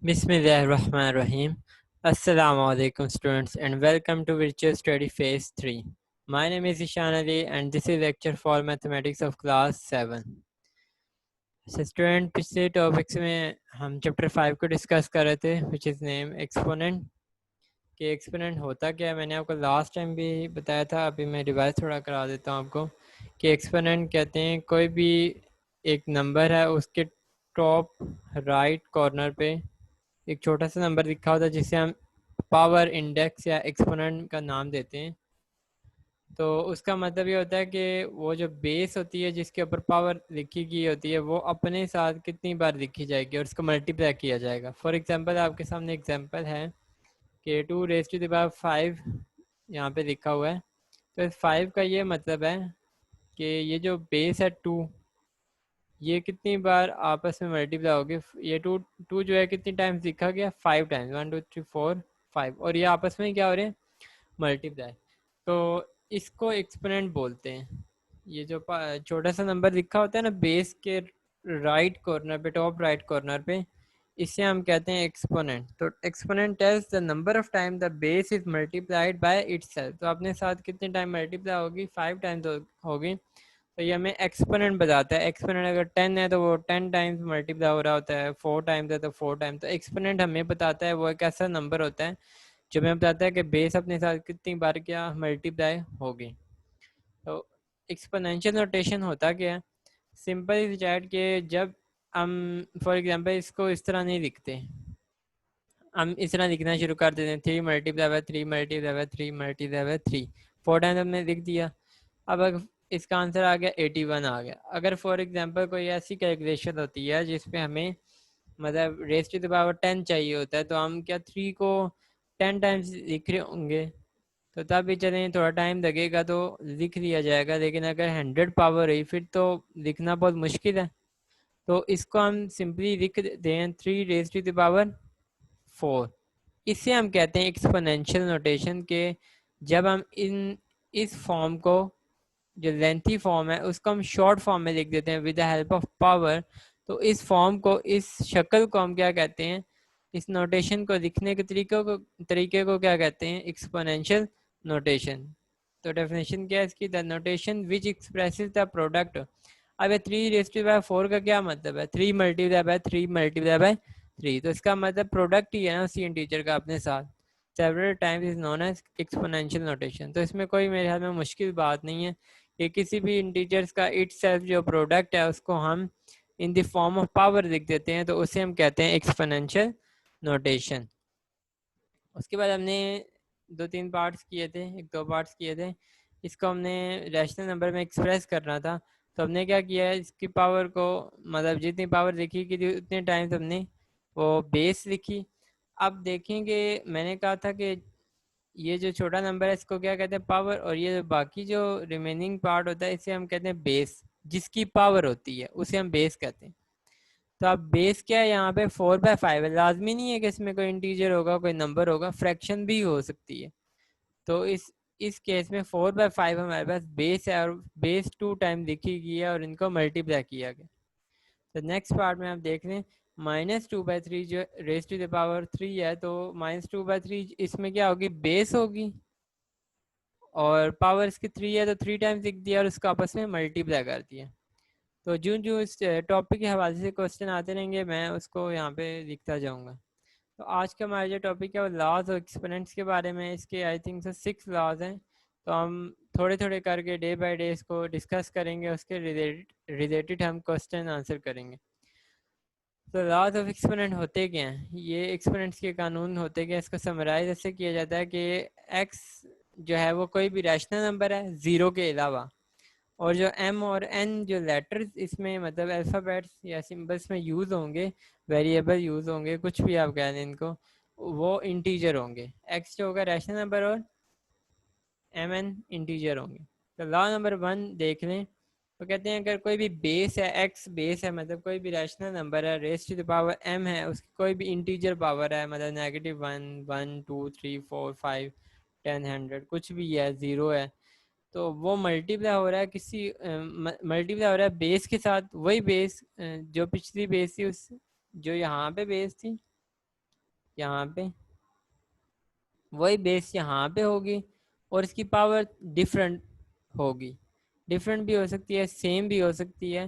Bismillahirrahmanirrahim. Assalamu alaikum students and welcome to Virtual Study Phase 3. My name is Ishan Ali and this is lecture for mathematics of class 7. So student पिछले topics में हम chapter 5 को discuss कर रहे थे which is name exponent कि exponent होता क्या है। मैंने आपको लास्ट टाइम भी बताया था, अभी मैं रिवाइज थोड़ा करा देता हूँ आपको कि एक्सपोनेंट कहते हैं कोई भी एक नंबर है उसके टॉप राइट कॉर्नर पे एक छोटा सा नंबर लिखा होता है जिसे हम पावर इंडेक्स या एक्सपोनेंट का नाम देते हैं। तो उसका मतलब ये होता है कि वो जो बेस होती है जिसके ऊपर पावर लिखी गई होती है वो अपने साथ कितनी बार लिखी जाएगी और उसको मल्टीप्लाई किया जाएगा। फॉर एग्जांपल आपके सामने एग्जांपल है कि 2⁵ यहाँ पे लिखा हुआ है। तो इस 5 का ये मतलब है कि ये जो बेस है 2 ये कितनी बार आपस में मल्टीप्लाई होगी। ये टू टू जो है कितनी टाइम्स लिखा गया, 5 टाइम्स, 1 2 3 4 5, और ये आपस में क्या हो रहे हैं, मल्टीप्लाई। तो इसको एक्सपोनेंट बोलते हैं। ये जो छोटा सा नंबर लिखा होता है ना बेस के राइट कॉर्नर पे, टॉप राइट कॉर्नर पे, इसे हम कहते हैं एक्सपोनेंट। तो exponent tells the number of time the base is multiplied by itself. तो अपने साथ कितने टाइम मल्टीप्लाई होगी, 5 टाइम्स होगी। तो ये हमें एक्सपोनेंट बताता है। एक्सपोनेंट अगर 10 है तो वो 10 टाइम्स मल्टीप्लाई हो रहा होता है, 4 टाइम्स है तो 4 टाइम्स। तो एक्सपोनेंट हमें बताता है वो एक ऐसा नंबर होता है जो हमें बताता है कि बेस अपने साथ कितनी बार क्या मल्टीप्लाई होगी। तो एक्सपोनेंशियल नोटेशन होता क्या है, सिंपल इज दैट कि जब हम फॉर एग्जांपल इसको इस तरह नहीं लिखते, हम इस तरह लिखना शुरू कर देते हैं 3 multiply bye 3 multiply bye 3 multiply bye 3, 4 times हमने लिख दिया। अब अगर इसका आंसर आ गया 81 आ गया। अगर फॉर एग्जांपल कोई ऐसी कैलकुलेशन होती है जिसपे हमें मतलब रेस टू द पावर 10 चाहिए होता है, तो हम क्या 3 को 10 टाइम्स लिख रहे होंगे तो तब भी चलें, थोड़ा टाइम लगेगा तो लिख लिया जाएगा। लेकिन अगर 100 पावर रही फिर तो लिखना बहुत मुश्किल है। तो इसको हम सिंपली लिख दें 3 रेस टू द पावर 4। इसे हम कहते हैं एक्सपोनेंशियल नोटेशन के। जब हम इस फॉर्म को, जो लेंथी फॉर्म है, उसको हम शॉर्ट फॉर्म में लिख देते हैं with the help of power, तो इस फॉर्म को, इस शक्ल को हम क्या कहते हैं, इस नोटेशन को लिखने के तरीके को क्या कहते हैं, एक्सपोनेंशियल नोटेशन। तो डेफिनेशन क्या है इसकी, the notation which expresses the product. अब 3⁴ का क्या मतलब है, 3 मल्टीप्लाई बाय 3 मल्टीप्लाई बाय 3, तो इसका मतलब प्रोडक्ट ही है ना उसी इंटीजर का अपने साथ। Several times is known as exponential notation. तो इसमें कोई मेरे ख्याल में मुश्किल बात नहीं है कि किसी भी इंटीजर्स का इटसेल्फ जो प्रोडक्ट है उसको हम in the form of power लिख देते हैं, तो उसे हम कहते हैं एक्सपोनेंशियल नोटेशन। उसके बाद हमने 2-3 पार्ट्स किए थे, 1-2 पार्ट्स किए थे। इसको हमने रैशनल नंबर में एक्सप्रेस करना था, तो हमने क्या किया है, इसकी पावर को मतलब जितनी पावर लिखी कि उतने टाइम्स हमने वो बेस लिखी। अब देखेंगे, मैंने कहा था कि ये जो छोटा नंबर है इसको क्या कहते हैं, पावर, और ये जो बाकी जो रिमेनिंग पार्ट होता है इसे हम कहते हैं बेस। जिसकी पावर होती है उसे हम बेस कहते हैं। तो अब बेस क्या है यहाँ पे, 4/5 है। लाजमी नहीं है कि इसमें कोई इंटीजर होगा, कोई नंबर होगा, फ्रैक्शन भी हो सकती है। तो इस केस में 4/5 हमारे पास बेस है और बेस 2 टाइम लिखी गई है और इनको मल्टीप्लाई किया गया। तो नेक्स्ट पार्ट में आप देख लें, -2/3 जो रेस टू द पावर 3 है, तो -2/3 इसमें क्या होगी, बेस होगी, और पावर इसकी 3 है तो 3 टाइम्स लिख दिया और उसको आपस में मल्टीप्लाई कर दिया। तो जो जो इस टॉपिक के हवाले से क्वेश्चन आते रहेंगे मैं उसको यहाँ पे लिखता जाऊँगा। तो आज का हमारा जो टॉपिक है वो लॉज और एक्सपोनेंट्स के बारे में। इसके आई थिंक से 6 लॉज हैं, तो हम थोड़े थोड़े करके डे बाय डे इसको डिस्कस करेंगे, उसके रिलेटेड हम क्वेश्चन आंसर करेंगे। तो लॉज ऑफ एक्सपोनेंट होते क्या हैं, ये एक्सपोनेंट्स के कानून होते क्या, इसको समराइज ऐसे किया जाता है कि एक्स जो है वो कोई भी रैशनल नंबर है ज़ीरो के अलावा, और जो एम और एन जो लेटर्स इसमें मतलब अल्फ़ाबेट्स या सिंबल्स में यूज़ होंगे, वेरिएबल यूज़ होंगे, कुछ भी आप कह दें इनको, वो इंटीजर होंगे। एक्स जो होगा रैशनल नंबर और एम एन इंटीजर होंगे। तो लॉ नंबर 1 देख लें, तो कहते हैं अगर कोई भी बेस है, एक्स बेस है, मतलब कोई भी रैशनल नंबर है, raise to the power M है, उसकी कोई भी इंटीजर पावर है, मतलब -1 1 2 3 4 5 10 100 कुछ भी है, ज़ीरो है, तो वो मल्टीप्लाई हो रहा है किसी मल्टीप्लाई हो रहा है बेस के साथ, वही बेस जो पिछली बेस थी उस, जो यहाँ पे बेस थी यहाँ पे, वही बेस यहाँ पे होगी और इसकी पावर डिफरेंट होगी। डिफरेंट भी हो सकती है, सेम भी हो सकती है,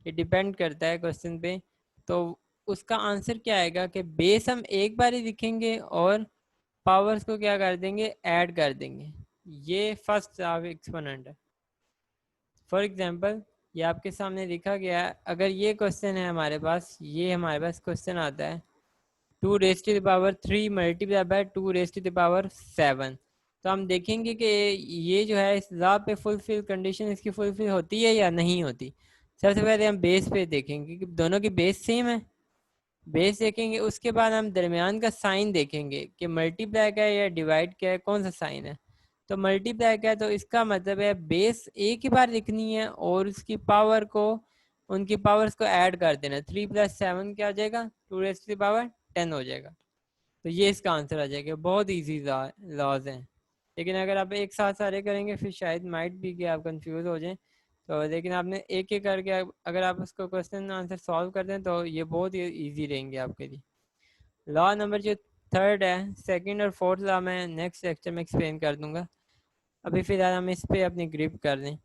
ये डिपेंड करता है क्वेश्चन पे। तो उसका आंसर क्या आएगा कि बेस हम एक बार ही लिखेंगे और पावर्स को क्या कर देंगे, ऐड कर देंगे। ये फर्स्ट ऑफ एक्सपोनेंट है। फॉर एग्जांपल ये आपके सामने लिखा गया है, अगर ये क्वेश्चन है हमारे पास, ये हमारे पास क्वेश्चन आता है 2 raise to the power 3 multiply by 2 raise to the power 7, तो हम देखेंगे कि ये जो है इस लॉ पे फुलफिल, कंडीशन इसकी फुलफिल होती है या नहीं होती। सबसे पहले हम बेस पे देखेंगे कि दोनों की बेस सेम है, बेस देखेंगे। उसके बाद हम दरमियान का साइन देखेंगे कि मल्टीप्लाई का है या डिवाइड का है, कौन सा साइन है। तो मल्टीप्लाई का है तो इसका मतलब है बेस एक ही बार लिखनी है और उसकी पावर को, उनकी पावर्स को ऐड कर देना। 3 + 7 क्या हो जाएगा, 2 रेज़ टू द पावर 10 हो जाएगा। तो ये इसका आंसर आ जाएगा। बहुत इजी लॉज हैं, लेकिन अगर आप एक साथ सारे करेंगे फिर शायद माइट भी कि आप कंफ्यूज हो जाएं। तो लेकिन आपने एक एक करके अगर आप उसको क्वेश्चन आंसर सॉल्व कर दें तो ये बहुत ही ईजी रहेंगे आपके लिए। लॉ नंबर जो थर्ड है, सेकंड और फोर्थ लॉ मैं नेक्स्ट लेक्चर में एक्सप्लेन कर दूंगा। अभी फिलहाल हम इस पे अपनी ग्रिप कर दें।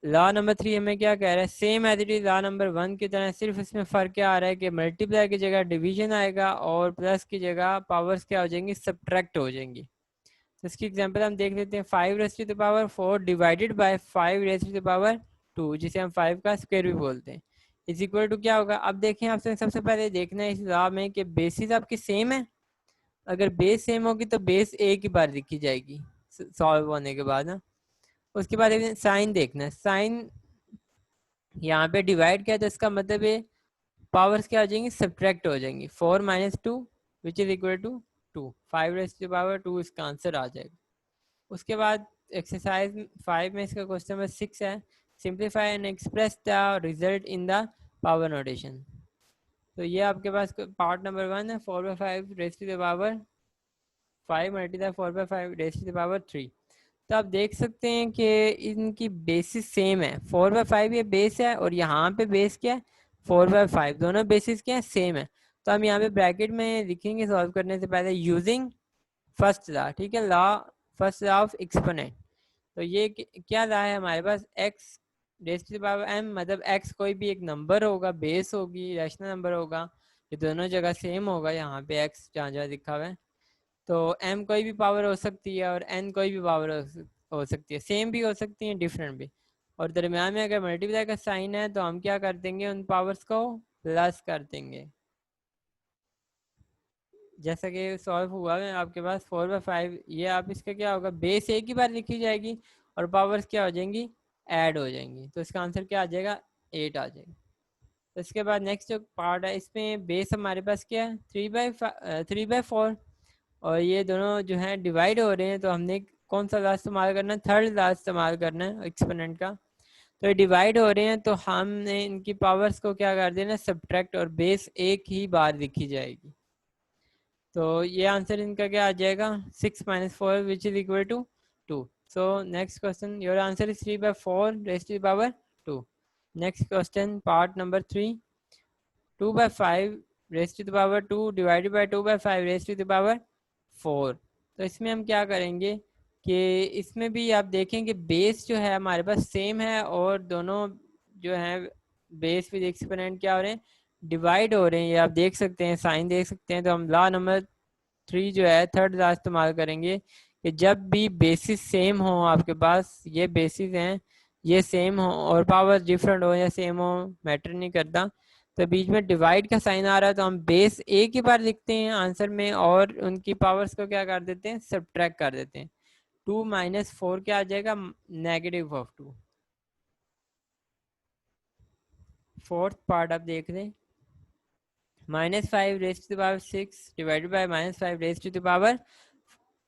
लॉ नंबर 3 हमें क्या कह रहा है, same as it is law number 1 की तरह, सिर्फ इसमें फ़र्क क्या आ रहा है कि मल्टीप्लाई की जगह डिवीजन आएगा और प्लस की जगह पावर्स क्या हो जाएंगी, सब्ट्रैक्ट हो जाएंगी। तो इसकी एग्जांपल हम देख लेते हैं। 5 raise to the power 4 divided by 5 raise to the power 2, जिसे हम 5 का स्क्वायर भी बोलते हैं, इज इक्वल टू क्या होगा। अब देखें, आपसे सबसे पहले देखना है इस लॉ में कि बेसिस आपकी सेम है। अगर बेस सेम होगी तो बेस एक ही बार लिखी जाएगी सॉल्व होने के बाद ना। उसके बाद साइन देखना है, साइन यहाँ पे डिवाइड किया तो इसका मतलब है पावर्स क्या हो जाएंगी, सब्ट्रैक्ट हो जाएंगी। 4 - 2 which is equal to 2, 5 raise to the power 2 इसका आंसर आ जाएगा। उसके बाद एक्सरसाइज 5 में इसका क्वेश्चन नंबर 6 है, simplify and express the result in the power notation. तो ये आपके पास पार्ट नंबर 1 है, 4/5 raise to the power 5 multiply 4/5 raise to the power 3। तो आप देख सकते हैं कि इनकी बेसिस सेम है। 4/5 ये बेस है और यहाँ पे बेस क्या है, 4/5, दोनों बेसिस क्या है, सेम है। तो हम यहाँ पे ब्रैकेट में लिखेंगे सॉल्व करने से पहले, यूजिंग फर्स्ट लॉ, ठीक है, law first law of exponent. तो ये क्या लॉ है हमारे पास, X raise to the power m, मतलब x कोई भी एक नंबर होगा, बेस होगी, रैशनल नंबर होगा, ये दोनों जगह सेम होगा। यहाँ पे x जहाँ जहाँ लिखा हुआ है, तो m कोई भी पावर हो सकती है और n कोई भी पावर हो सकती है, सेम भी हो सकती है, डिफरेंट भी। और दरम्यान में अगर मल्टीप्लाई का साइन है तो हम क्या कर देंगे, उन पावर्स को प्लस कर देंगे। जैसा कि सॉल्व हुआ है आपके पास 4/5, ये आप इसका क्या होगा, बेस एक ही बार लिखी जाएगी और पावर्स क्या हो जाएंगी, ऐड हो जाएंगी। तो इसका आंसर क्या आ जाएगा, 8 आ जाएगा। तो इसके बाद नेक्स्ट जो पार्ट है, इसमें बेस हमारे पास क्या है, 3/4, और ये दोनों जो है डिवाइड हो रहे हैं। तो हमने कौन सा लॉ इस्तेमाल करना है, थर्ड लॉ इस्तेमाल करना है एक्सपोनेंट का। तो ये डिवाइड हो रहे हैं तो हमने इनकी पावर्स को क्या कर देना, सब्ट्रैक्ट, और बेस एक ही बार लिखी जाएगी। तो ये आंसर इनका क्या आ जाएगा, 6 - 4 which is equal to 2। So next question, your answer is 3/4 raise to the power 2। Next question part number 3, 2/5 raise to the power 2 divided by 2/5 raise to the power 4। तो इसमें हम क्या करेंगे कि इसमें भी आप देखेंगे बेस जो है हमारे पास सेम है और दोनों जो है बेस विद एक्सपोनेंट क्या हो रहे हैं, डिवाइड हो रहे हैं। ये आप देख सकते हैं, साइन देख सकते हैं। तो हम लॉ नंबर 3 जो है थर्ड लॉ इस्तेमाल करेंगे कि जब भी बेसिस सेम हो आपके पास, ये बेसिस हैं, ये सेम हो और पावर डिफरेंट हो या सेम हो, मैटर नहीं करता, तो बीच में डिवाइड का साइन आ रहा है तो हम बेस एक ही बार लिखते हैं आंसर में और उनकी पावर्स को क्या कर देते हैं, सब्ट्रैक्ट कर देते हैं। 2 - 4 क्या आ जाएगा, -2। फोर्थ पार्ट आप देख लें, -5 raise to the power 6 divided by -5 raise to the power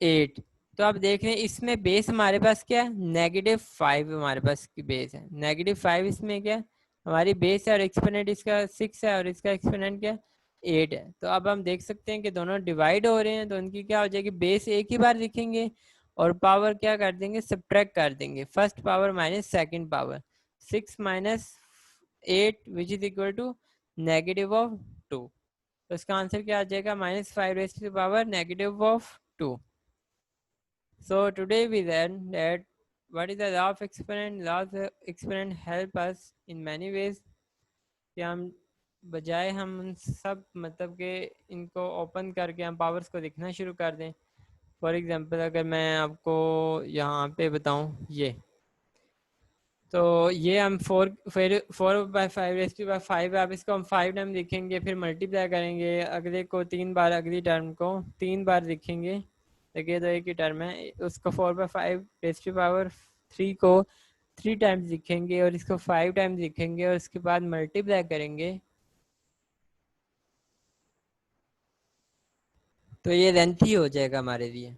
8। तो आप देख रहे हैं इसमें बेस हमारे पास क्या है, -5 हमारे पास की बेस है, -5 इसमें क्या है, हमारी बेस है और एक्सपोनेंट इसका 6 है और इसका एक्सपोनेंट क्या है, 8 है। तो अब हम देख सकते हैं कि दोनों डिवाइड हो रहे हैं तो उनकी क्या हो जाएगी, बेस एक ही बार लिखेंगे और पावर क्या कर देंगे, सब्ट्रैक्ट कर देंगे, first power minus second power. 6 - 8 which is equal to -2। तो इसका आंसर क्या आ जाएगा, -5^-2. So today we learned that what is the law of exponent. Law of exponent help us in many ways कि हम बजाय हम उन सब मतलब के इनको ओपन करके हम पावर्स को लिखना शुरू कर दें. फॉर एग्जांपल अगर मैं आपको यहाँ पे बताऊँ ये, तो ये हम 4/5 आप इसको हम 5 टाइम लिखेंगे, फिर मल्टीप्लाई करेंगे, अगले को 3 बार, अगली टर्म को 3 बार लिखेंगे. देखिए तो एक ही टर्म है, उसको 4/5 को 3 टाइम्स लिखेंगे और इसको 5 टाइम्स लिखेंगे और उसके बाद मल्टीप्लाई करेंगे. तो ये लेंथी हो जाएगा हमारे लिए.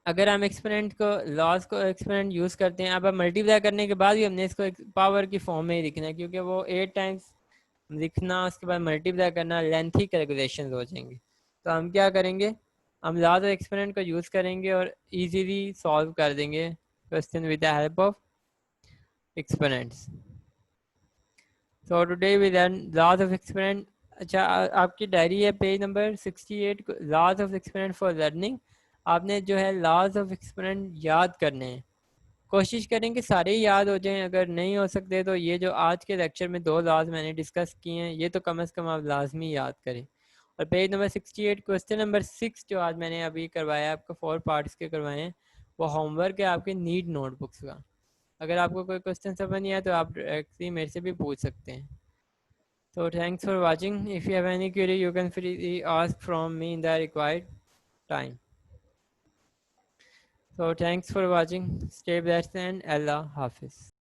अगर हम एक्सपोनेंट को लॉस को एक्सपोनेंट यूज़ करते हैं, अब मल्टीप्लाई करने के बाद भी हमने इसको एक पावर की फॉर्म में ही लिखना है, क्योंकि वो 8 टाइम्स लिखना उसके बाद मल्टीप्लाई करना लेंथी कैलकुलेशंस हो जाएंगे. तो हम क्या करेंगे, हम लॉस ऑफ एक्सपोनेंट को यूज़ करेंगे और इजीली सॉल्व कर देंगे question with the help of exponents. So today we learn laws of exponent. अच्छा, आपकी डायरी है page number 68, laws of exponent for learning. आपने जो है लॉज ऑफ एक्सपोनेंट याद करने हैं. कोशिश करें कि सारे ही याद हो जाएं. अगर नहीं हो सकते तो ये जो आज के लेक्चर में 2 लॉज मैंने डिस्कस किए हैं, ये तो कम से कम आप लाजमी याद करें. और पेज नंबर 68 क्वेश्चन नंबर 6 जो आज मैंने अभी करवाया, आपको 4 पार्ट्स के करवाए हैं, वो होमवर्क है आपके नीड नोटबुक्स का. अगर आपको कोई क्वेश्चन समझ नहीं आया तो आप डायरेक्टली मेरे से भी पूछ सकते हैं. So thanks for watching. If you have any query, you can freely ask from me in the required time. So thanks for watching. Stay blessed and Allah Hafiz.